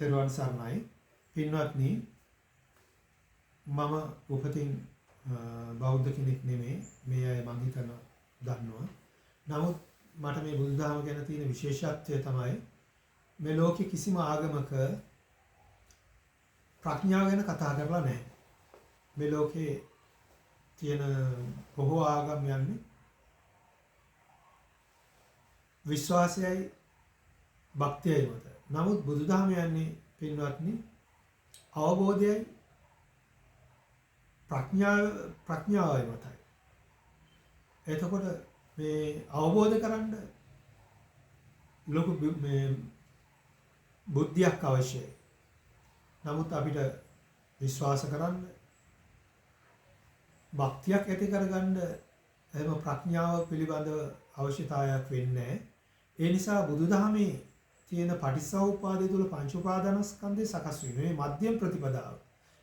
තෙරුවන් සරණයි පින්වත්නි මම උපතින් බෞද්ධ කෙනෙක් නෙමෙයි මේ අය මං හිතන දන්නවා නමුත් මට මේ බුදුදහම ගැන තියෙන විශේෂත්වය තමයි මේ ලෝකේ කිසිම ආගමක ප්‍රඥාව ගැන කතා කරලා නැහැ මේ ලෝකේ තියෙන බොහෝ ආගම් යන්නේ විශ්වාසයයි භක්තියයි මත නමුත් බුදුදහම යන්නේ පින්වත්නි අවබෝධයයි ප්‍රඥාවයි මතයි. එතකොට මේ අවබෝධ කරන්න ලොකු මේ බුද්ධියක් අවශ්‍යයි. නමුත් අපිට විශ්වාස කරන්න භක්තියක් ඇති කරගන්න එහෙම ප්‍රඥාව පිළිබඳව අවශ්‍යතාවයක් වෙන්නේ නැහැ. ඒ නිසා බුදුදහමේ තියෙන පටිච්චසමුප්පාදය තුළ පංච උපාදානස්කන්ධය සකස් වෙනවා. මේ මධ්‍යම ප්‍රතිපදාව.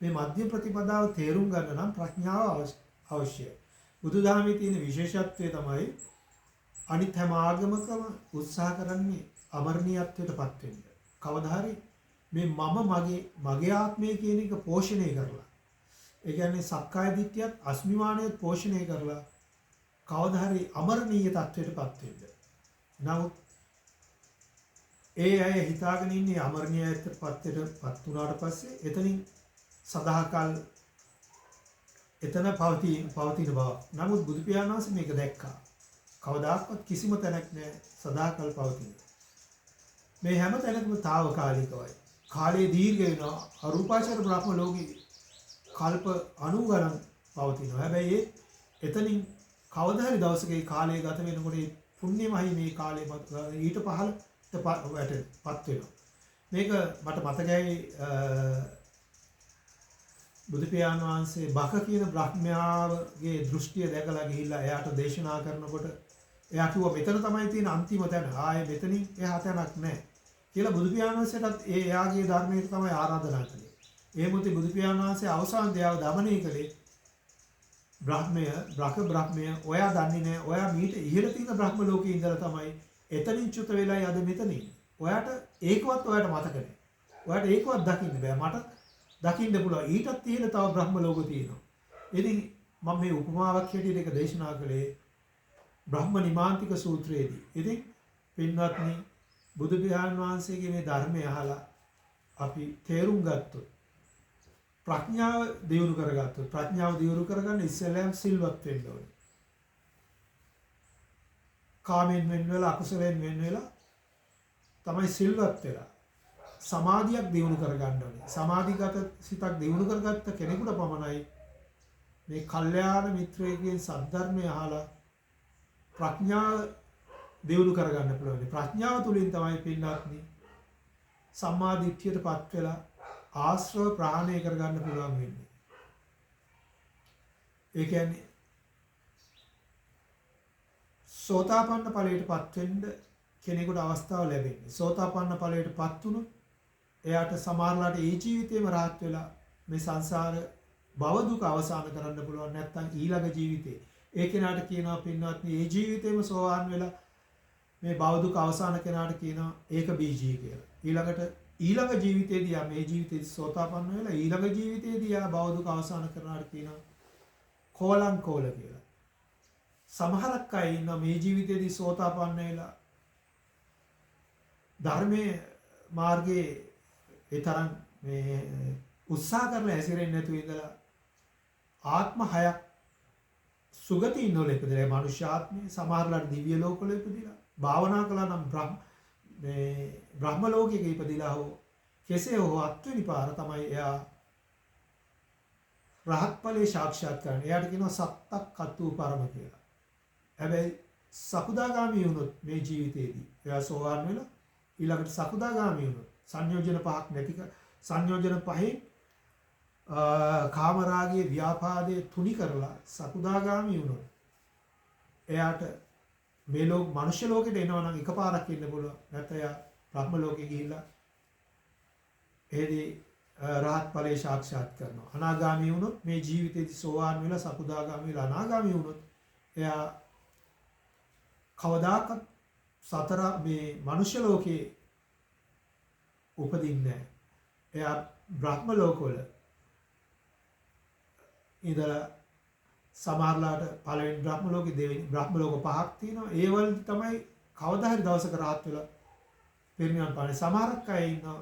මේ මධ්‍යම ප්‍රතිපදාව තේරුම් ගන්න නම් ප්‍රඥාව අවශ්‍යයි. බුදුදහමේ තියෙන විශේෂත්වය තමයි අනිත් හැම ආගමකම උත්සාහ කරන්නේ අමරණීයත්වයටපත් වෙන්න. කවදා හරි මේ මගේ ආත්මය කියන එක පෝෂණය කරලා ඒ කියන්නේ සක්කාය දිට්ඨියත් අස්මිමානයත් පෝෂණය කරලා කවදා හරි අමරණීය තත්වයටපත් වෙන්න. නමුත් ඒ අය හිතාගෙන ඉන්නේ අමරණීයත්වයටපත් වුණාට පස්සේ එතනින් සදාකල් එතන පවතින බව. නමුත් බුදු පියාණන් වහන්සේ මේක දැක්කා. කවදාකවත් කිසිම තැනක් නැහැ සදාකල් පවතින. මේ හැම තැනකම తాවකාලිකවයි. කාලය දීර්ඝ වෙනවා. අරූපාවචර බ්‍රහ්ම ලෝකේ කල්ප 90 ගණන් පවතිනවා. හැබැයි එතනින් කවදා හරි දවසක ඒ කාලය ගත වෙනකොට පුණ්‍යමයි මේ කාලේ ඊට පහළටපත් වෙනවා. මේක මට මතකයි බුදු පියාණන් වහන්සේ බක කියන බ්‍රහ්මයාගේ දෘෂ්ටිය දැකලා ගිහිල්ලා එයාට දේශනා කරනකොට එයා කිව්වා මෙතන තමයි තියෙන අන්තිම තැන. ආයේ මෙතනින් එහා තැනක් නැහැ. කියලා බුදු පියාණන් වහන්සේටත් එයාගේ ධර්මයට තමයි ආරාධනා කළේ. ඒ මොහොතේ බුදු පියාණන් වහන්සේ අවසාන දයාව දමනය කළේ බ්‍රහ්මය ඔයා දන්නේ නැහැ. ඔයා මීට ඉහළ තියෙන බ්‍රහ්ම ලෝකේ ඉඳලා තමයි එතනින් චුත වෙලා යද මෙතනින්. ඔයාට ඒකවත් ඔයාට මතක නැහැ. ඔයාට ඒකවත් දකින්න බෑ. මට දකින්න පුළුවන්. ඊටත් ඉහළ තව බ්‍රහ්ම ලෝක තියෙනවා. ඉතින් මම මේ උපමාවක් හැටියට එක දේශනා කළේ බ්‍රහ්ම නිමාන්තික සූත්‍රයේදී. ඉතින් පින්වත්නි බුදු පියාණන් වහන්සේගේ මේ ධර්මය අහලා අපි තේරුම් ගත්තොත් ප්‍රඥාව දියුණු කරගත්තොත් ප්‍රඥාව දියුණු කරගන්න ඉස්සෙල්ලාම සිල්වත් වෙන්න ඕනේ. කාමෙන් වෙන වෙලා අකුසලෙන් වෙන වෙලා තමයි සිල්වත් වෙලා සමාධියක් දියුණු කරගන්න ඕනේ. සමාධිගත සිතක් දියුණු කරගත්ත කෙනෙකුට පමණයි මේ කල්යාණ මිත්‍රයෙක්ගෙන් සද්ධර්මය අහලා ප්‍රඥාව දියුණු කරගන්න පුළුවන්. ප්‍රඥාව තුළින් තමයි පින්වත්නි සම්මා දිට්ඨියටපත් වෙලා ආශ්‍රව ප්‍රහාණය කරගන්න පුළුවන් වෙන්නේ. ඒ කියන්නේ සෝතාපන්න ඵලයටපත් වෙන්න කෙනෙකුට අවස්ථාව ලැබෙන්නේ. සෝතාපන්න ඵලයටපත් වුණොත් එයාට සමහරලාට ඒ ජීවිතේම rahat වෙලා මේ සංසාර භව දුක අවසන් කරන්න පුළුවන්. නැත්නම් ඊළඟ ජීවිතේ ඒ කෙනාට කියනවා පින්වත්නි ඒ ජීවිතේම සෝවාන් වෙලා මේ භව දුක අවසන් කෙනාට කියනවා ඒක බීජී කියලා. ඊළඟ ජීවිතේදී යා මේ ජීවිතේදී සෝතාපන්න වෙලා ඊළඟ ජීවිතේදී යා භව දුක අවසන් කරනාට කියනවා කෝලංකෝල කියලා. සමහරක් අය ඉන්නවා මේ ජීවිතේදී සෝතාපන්න වෙලා ධර්මයේ මාර්ගයේ ඒ තරම් මේ උත්සාහ කරලා හැසිරෙන්නේ නැතුව ඉඳලා ආත්ම හයක් සුගතියින් වල ඉපදලා මනුෂ්‍ය ආත්මේ සමහරලාට දිව්‍ය ලෝකවල ඉපදිලා භාවනා කළා නම් බ්‍රහ්ම ලෝකයක ඉපදිලා හෝ කෙසේ හෝ අත්වෙනි පාර තමයි එයා රහත් ඵලයේ සාක්ෂාත් කරන්නේ. එයාට කියනවා සත්තක් කතු පරම කියලා. හැබැයි සකුදාගාමී වුණොත් මේ ජීවිතේදී එයා සෝවාන් වෙලා ඊළඟට සකුදාගාමී වුණොත් සංයෝජන පහක් නැති සංයෝජන පහෙන් කාමරාගයේ ව්‍යාපාදයේ තුනි කරලා සකුදාගාමී වුණොත් එයාට මේ මනුෂ්‍ය ලෝකෙට එනවා නම් එකපාරක් ඉන්න පුළුවන්. නැත්නම් එයා බ්‍රහ්ම ලෝකෙ ගිහිල්ලා එදී රහත් ඵලයේ සාක්ෂාත් කරනවා. අනාගාමී වුණොත් මේ ජීවිතේදී සෝවාන් වෙලා සකුදාගාමී වෙලා අනාගාමී වුණොත් එයා කවදාකවත් සතර මේ මනුෂ්‍ය ලෝකේ උපදින්නේ නැහැ. එයා බ්‍රහ්ම ලෝකවල ඉඳලා සමහරලාට පළවෙනි බ්‍රහ්ම ලෝකේ දෙවෙනි බ්‍රහ්ම ලෝක පහක් තියෙනවා. ඒ වල තමයි කවදා හරි දවසක රහත් වෙලා පිරිනිවන් පාන්නේ. සමහරක් අය ඉන්නවා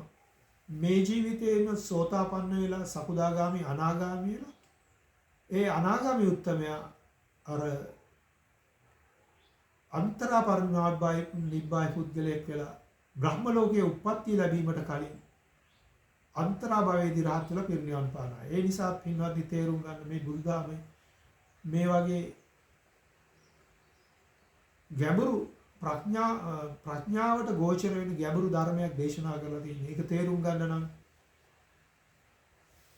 මේ ජීවිතේම සෝතාපන්න වෙලා සකුදාගාමි අනාගාමි වෙලා ඒ අනාගාමි උත්තමයා අර අන්තරා පරිණාමයි නිබ්බායි පුද්ගලයෙක් වෙලා බ්‍රහ්ම ලෝකයේ උප්පත්ති ලැබීමට කලින් අන්තරා භවයේදී රහත් වෙලා පිරිනිවන් පානවා. ඒ නිසා පින්වත්නි තේරුම් ගන්න මේ බුදුදහමේ මේ වගේ ගැඹුරු ප්‍රඥාවට ගෝචර වෙන ගැඹුරු ධර්මයක් දේශනා කරලා තියෙනවා. ඒක තේරුම් ගන්න නම්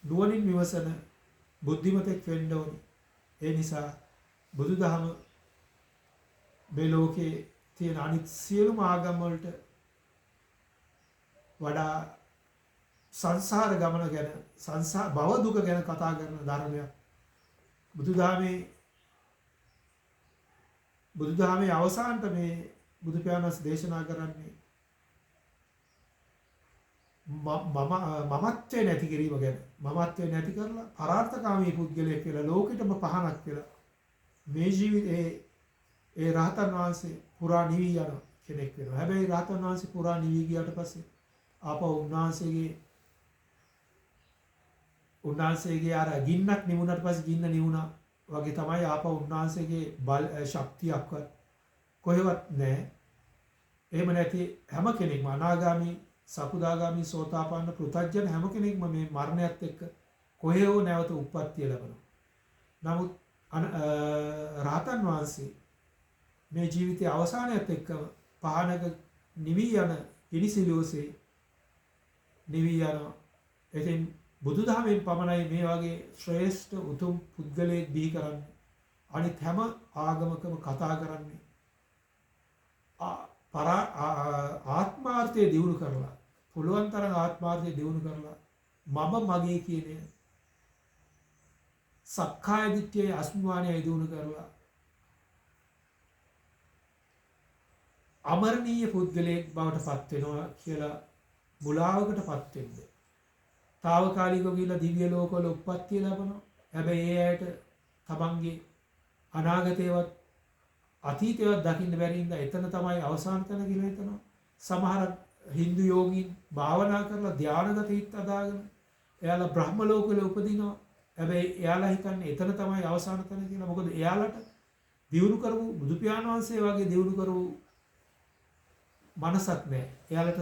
නුවණින් විමසන බුද්ධිමතෙක් වෙන්න ඕනේ. ඒ නිසා බුදුදහම මේ ලෝකේ තියෙන අනිත් සියලුම ආගම් වලට වඩා සංසාර ගමන ගැන භව දුක ගැන කතා කරන ධර්මයක්. බුදුදහමේ අවසානට මේ බුදු පියාණන් දේශනා කරන්නේ මමත්වයේ නැති කිරීම ගැන. මමත්වයේ නැති කරලා පරාර්ථකාමී පුද්ගලයෙක් කියලා ලෝකෙටම පහනක් කියලා මේ ජීවිතේ ඒ රහතන් වහන්සේ පුරා නිවි යන කෙනෙක් වෙනවා. හැබැයි රහතන් වහන්සේ පුරා නිවි ගියාට පස්සේ ආපහු උන්වහන්සේගේ අර ගින්නක් නිවුණාට පස්සේ ගින්න නිවුණා වගේ තමයි ආපහු උන්වහන්සේගේ ශක්තියක්වත් කොහෙවත් නැහැ. එහෙම නැති හැම කෙනෙක්ම අනාගාමී, සකුදාගාමී, සෝතාපන්න, පෘථග්ජන හැම කෙනෙක්ම මේ මරණයත් එක්ක කොහේ හෝ නැවත උප්පත්තිය ලබනවා. නමුත් රහතන් වහන්සේ මේ ජීවිතයේ අවසානයත් එක්කම පහනක නිවි යන පිළිසිලියෝසේ නිවි යනවා. එතින් බුදුදහමෙන් පමණයි මේ වගේ ශ්‍රේෂ්ඨ උතුම් පුද්ගලයෙක් බිහි කරන්නේ. අනිත් හැම ආගමකම කතා කරන්නේ ආත්මාර්ථය දියුණු කරලා, පුළුවන් තරම් ආත්මාර්ථය දියුණු කරලා මම මගේ කියන සක්කාය දිට්ඨියේ අස්මිමානය දියුණු කරලා අමරණීය පුද්ගලයෙක් බවට පත් වෙනවා කියලා මුලාවකට පත් වෙන්නේ. తాවකාලිකව ගිහිල්ලා දිව්‍ය ලෝකවල උප්පත්තිය ලැබෙනවා. හැබැයි ඒ ඇයට තමන්ගේ අනාගතේවත් අතීතේවත් දකින්න බැරි ඉඳලා එතන තමයි අවසාන තැන කියලා හිතනවා. සමහර හින්දු යෝගීන් භාවනා කරලා ධානයගත හිත අදාගෙන එයාලා බ්‍රහ්ම ලෝකවල උපදිනවා. හැබැයි එයාලා හිතන්නේ එතන තමයි අවසාන තැන කියලා. මොකද එයාලට දියුණු කරපු බුදු පියාණන් වහන්සේ වගේ දියුණු කරපු මනසක් නැහැ. එයාලට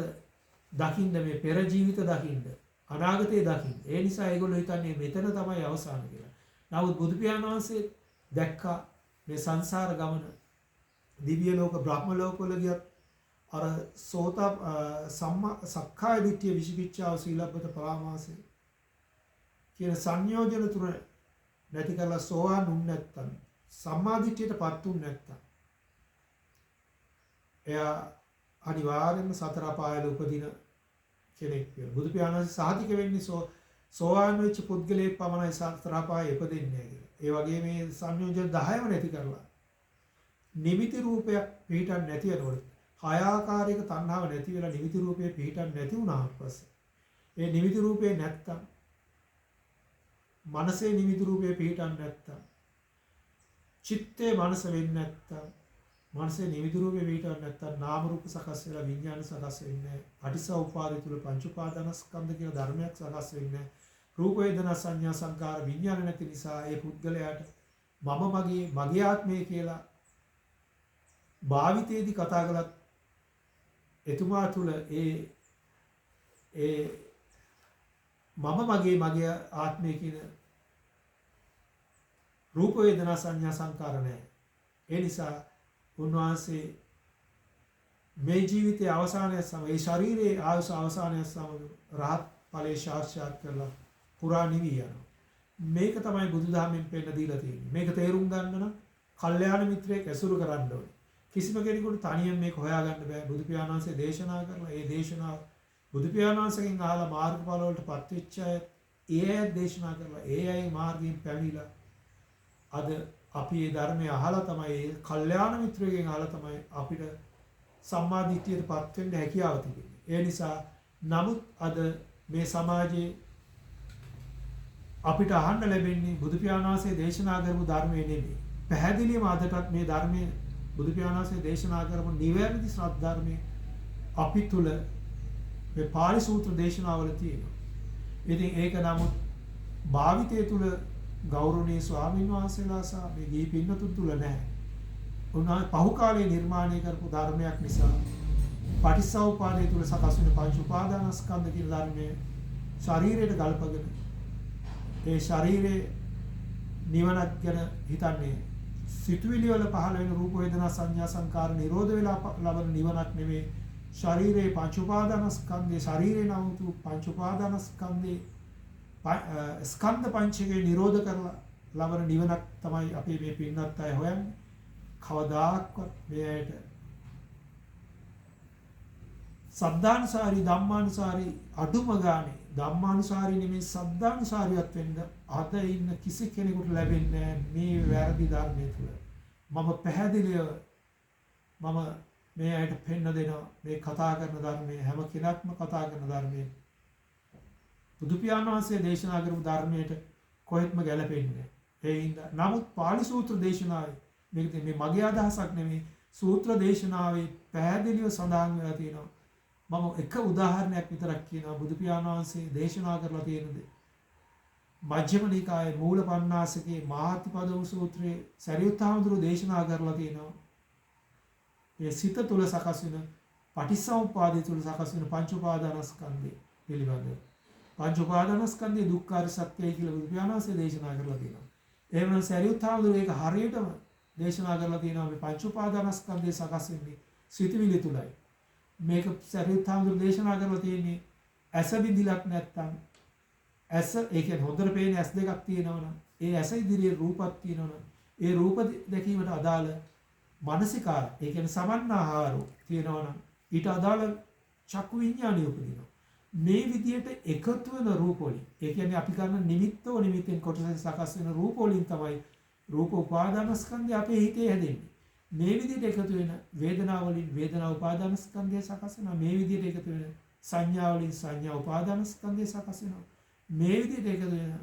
දකින්න මේ පෙර ජීවිත දකින්න, අනාගතේ දකින්න. ඒ නිසා ඒගොල්ලෝ හිතන්නේ මෙතන තමයි අවසාන කියලා. නමුත් බුදු පියාණන් වහන්සේ දැක්කා මේ සංසාර ගමන දිව්‍ය ලෝක, බ්‍රහ්ම ලෝකවල ගියත් අර සක්කාය දිට්ඨිය, විචිකිච්ඡාව, සීලබ්බත පරාමාසය කියන සංයෝජන තුන නැති කරලා සෝවාන් වුන් නැත්තම්, සම්මා දිට්ඨියටපත් වුන් නැත්තම් එයා අනිවාර්යයෙන්ම සතර අපායල උපදින කෙනෙක් වෙනවා. බුදු පියාණන් සාහිතික වෙන්නේ සෝවාන් වෙච්ච පුද්ගලයෙක් පමණයි සතර අපායේ උපදින්නේ කියලා. ඒ වගේ මේ සංයෝජන 10ම නැති කරලා නිමිති රූපයක් පිළිටන් නැති වෙනකොට හය ආකාරයක තණ්හාව නැති වෙලා නිමිති රූපේ පිළිටන් නැති වුණාට පස්සේ ඒ නිමිති රූපේ නැත්තම්, මනසේ නිමිති රූපේ පිළිටන් නැත්තම්, චිත්තේ මනස වෙන්නේ නැත්තම්, මනසේ නිමිති රූපේ පිළිටන් නැත්තම් නාම රූප සකස් වෙලා විඥාන සකස් වෙන්නේ නැහැ. පටිසෝපාදේ තුල පංච උපාදානස්කන්ධ කියන ධර්මයක් සකස් වෙන්නේ නැහැ. රූප වේදනා සංඥා සංකාර විඥාන නැති නිසා ඒ පුද්ගලයාට මම මගේ ආත්මය කියලා භාවිතයේදී කතා කළත් එතුමා තුල ඒ මම මගේ ආත්මය කියන රූප වේදනා සංඥා සංකාර නැහැ. ඒ නිසා උන්වහන්සේ මේ ජීවිතයේ අවසානයේ සමය ඒ ශරීරයේ ආයුෂ අවසානයේ සමග රහත් ඵලයේ සාක්ෂාත් කරලා පුරා නිවි යනවා. මේක තමයි බුදුදහමෙන් පෙන්න දීලා තියෙන්නේ. මේක තේරුම් ගන්න නම් කල්යාණ මිත්‍රයෙක් ඇසුරු කරන්න ඕනේ. කිසිම කෙනෙකුට තනියෙන් මේක හොයාගන්න බෑ. බුදු පියාණන් වහන්සේ දේශනා කරලා ඒ දේශනාව බුදු පියාණන් වහන්සේගෙන් අහලා මාර්ගඵල වලට පත් වෙච්ච අය ඒ අය දේශනා කරලා ඒ අය මාර්ගයෙන් පැමිණිලා අද අපි මේ ධර්මය අහලා තමයි ඒ කල්යාණ මිත්‍රයෙක්ගෙන් අහලා තමයි අපිට සම්මා දිට්ඨියට පත් වෙන්න හැකියාව තිබෙන්නේ. ඒ නිසා නමුත් අද මේ සමාජයේ අපිට අහන්න ලැබෙන්නේ බුදු පියාණන් වහන්සේ දේශනා කරපු ධර්මයේ නෙමෙයි. පැහැදිලිවම අදටත් මේ ධර්මයේ බුදු පියාණන් වහන්සේ දේශනා කරපු නිවැරදි සත්‍ය අපි තුල මේ පාලි සූත්‍ර දේශනාවල තියෙනවා. ඉතින් ඒක නමුත් භාවිතය තුල ගෞරවනීය ස්වාමීන් වහන්සේලා සහ මේ ගිහි පින්නතුන් තුල නැහැ. උනා පහු කාලේ නිර්මාණය කරපු ධර්මයක් නිසා පටිච්චසමුප්පාදය තුල සකස් වෙන පංච උපාදානස්කන්ධ කියන ධර්මයේ ශරීරයට ගල්පගෙන ඒ ශරීරයේ නිවනක් ගැන හිතන්නේ සිතුවිලි වල පහළ වෙන රූප වේදනා සංඥා සංකාර නිරෝධ වෙලා ලබන නිවනක් නෙමෙයි. ශරීරයේ පංච උපාදානස්කන්ධේ ශරීරේ නම් වූ පංච උපාදානස්කන්ධේ ස්කන්ධ පංචකේ නිරෝධ කරලා ලබන නිවනක් තමයි අපි මේ පින්නත් අය හොයන්නේ. කවදාක්වත් මේ ඇයට සද්ධානුසාරී ධම්මානුසාරී අඩුම ගානේ ධම්මානුසාරී නෙමෙයි සද්ධානුසාරියත් වෙන්න අද ඉන්න කිසි කෙනෙකුට ලැබෙන්නේ මේ වැරදි ධර්මයේ තුල. මම පැහැදිලිව මම මේ ඇයට පෙන්න දෙනවා මේ කතා කරන ධර්මයේ හැම කෙනෙක්ම කතා කරන ධර්මයේ බුදු පියාණන් වහන්සේ දේශනා කරපු ධර්මයට කොහෙත්ම ගැලපෙන්නේ නැහැ. ඒ හින්දා නමුත් පාලි සූත්‍ර දේශනාවේ මේක මේ මගේ අදහසක් නෙමෙයි සූත්‍ර දේශනාවේ පැහැදිලිව සඳහන් වෙලා තියෙනවා. මම එක උදාහරණයක් විතරක් කියනවා බුදු පියාණන් වහන්සේ දේශනා කරලා තියෙන දේ. මජ්ක්‍ධිම නිකායේ මූල පණ්ණාසකේ මහාතිපදව සූත්‍රයේ සරියුත් හාමුදුරුවෝ දේශනා කරලා තියෙනවා. ඒ සිත තුළ සකස් වෙන පටිච්චසමුප්පාදය තුළ සකස් වෙන පංච උපාදානස්කන්ධය පිළිබඳව. පංච උපාදානස්කන්ධයේ දුක්ඛාර සත්‍යයි කියලා බුදු පියාණන් වහන්සේ දේශනා කරලා තියෙනවා. එහෙමනම් සරියුත් හාමුදුරුවෝ ඒක හරියටම දේශනා කරලා තියෙනවා මේ පංච උපාදානස්කන්ධය සකස් වෙන්නේ සිතවිලි තුලයි. මේක සරියුත් හාමුදුරුවෝ දේශනා කරලා තියෙන්නේ ඇස බිඳිලක් නැත්තම් ඇස ඒ කියන්නේ හොඳට පේන ඇස් දෙකක් තියෙනවනම් ඒ ඇස ඉදිරියේ රූපක් තියෙනවනම් ඒ රූප දැකීමට අදාළ මානසිකාර ඒ කියන්නේ සමන්නාහාරෝ තියෙනවනම් ඊට අදාළ චක්කු විඤ්ඤාණය උපදිනවා. මේ විදියට එකතු වෙන රූප වලින් ඒ කියන්නේ අපි ගන්න නිමිත්තෝ නිමිත්තෙන් කොටසෙන් සකස් වෙන රූප වලින් තමයි රූප උපාදානස්කන්ධය අපේ හිතේ හැදෙන්නේ. මේ විදිහට එකතු වෙන වේදනාව වලින් වේදනා උපාදානස්කන්ධය සකස් වෙනවා. මේ විදිහට එකතු වෙන සංඥා වලින් සංඥා උපාදානස්කන්ධය සකස් වෙනවා. මේ විදිහට එකතු වෙන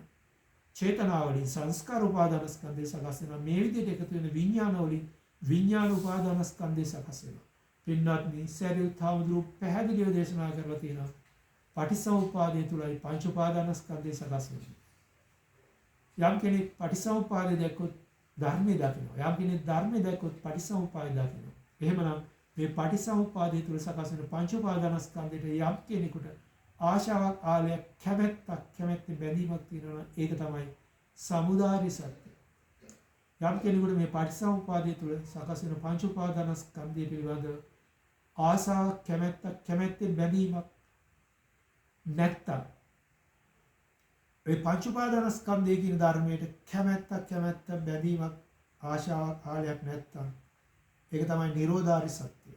චේතනා වලින් සංස්කාර උපාදානස්කන්ධය සකස් වෙනවා. මේ විදිහට එකතු වෙන විඥාන වලින් විඥාන උපාදානස්කන්ධය සකස් වෙනවා. පින්වත්නි සරියුත් හාමුදුරුවෝ පැහැදිලිව දේශනා කරලා තියෙනවා. පටිච්චසමුප්පාදය තුලයි පංච උපාදානස්කන්ධය සකස් වෙන්නේ. යම් කෙනෙක් පටිච්චසමුප්පාදය දැක්කොත් ධර්මයේ දකිනවා. යම් කෙනෙක් ධර්මයේ දැක්කොත් පටිච්චසමුප්පාදය දකිනවා. එහෙමනම් මේ පටිච්චසමුප්පාදය තුල සකස් වෙන පංච උපාදානස්කන්ධයට යම් කෙනෙකුට ආශාවක් ආලයක් කැමැත්තෙන් බැඳීමක් තියෙනවා. ඒක තමයි සමුදාය සත්‍ය. යම් කෙනෙකුට මේ පටිච්චසමුප්පාදය තුල සකස් වෙන පංච උපාදානස්කන්ධය පිළිබඳව ආශාවක් කැමැත්තෙන් බැඳීමක් නැත්තම් ඒ පංච උපාදානස්කන්ධය කියන ධර්මයට කැමැත්ත බැඳීමක් ආශාවක් ආලයක් නැත්තම් ඒක තමයි නිරෝධාරි සත්‍ය.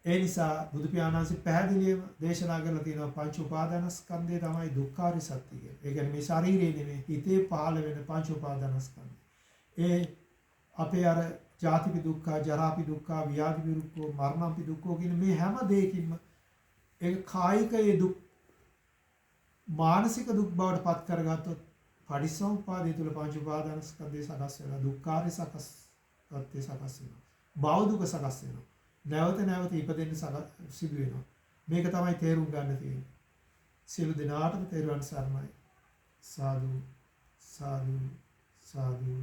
ඒ නිසා බුදු පියාණන් වහන්සේ පැහැදිලිවම දේශනා කරලා තියෙනවා පංච උපාදානස්කන්ධය තමයි දුක්ඛාරි සත්‍ය කියලා. ඒ කියන්නේ මේ ශරීරයේ නෙමෙයි හිතේ පහළ වෙන පංච උපාදානස්කන්ධය. ඒ අපේ අර ජාතිපි දුක්ඛ, ජරාපි දුක්ඛ, ව්‍යාධි දුක්ඛ, මරණපි දුක්ඛ කියන මේ හැම දෙයකින්ම ඒක කායිකයේ දුක් මානසික දුක් බවට පත් කරගත්තොත් පටිච්චසමුප්පාදය තුල පංච උපාදානස්කන්ධය සකස් වෙනවා. දුක්ඛාරි සකස් වෙනවා. භව දුක සකස් වෙනවා. නැවත ඉපදෙන්න සිදු වෙනවා. මේක තමයි තේරුම් ගන්න තියෙන්නේ. සියලු දෙනාටම තේරුවන් සරණයි. සාදු සාදු සාදු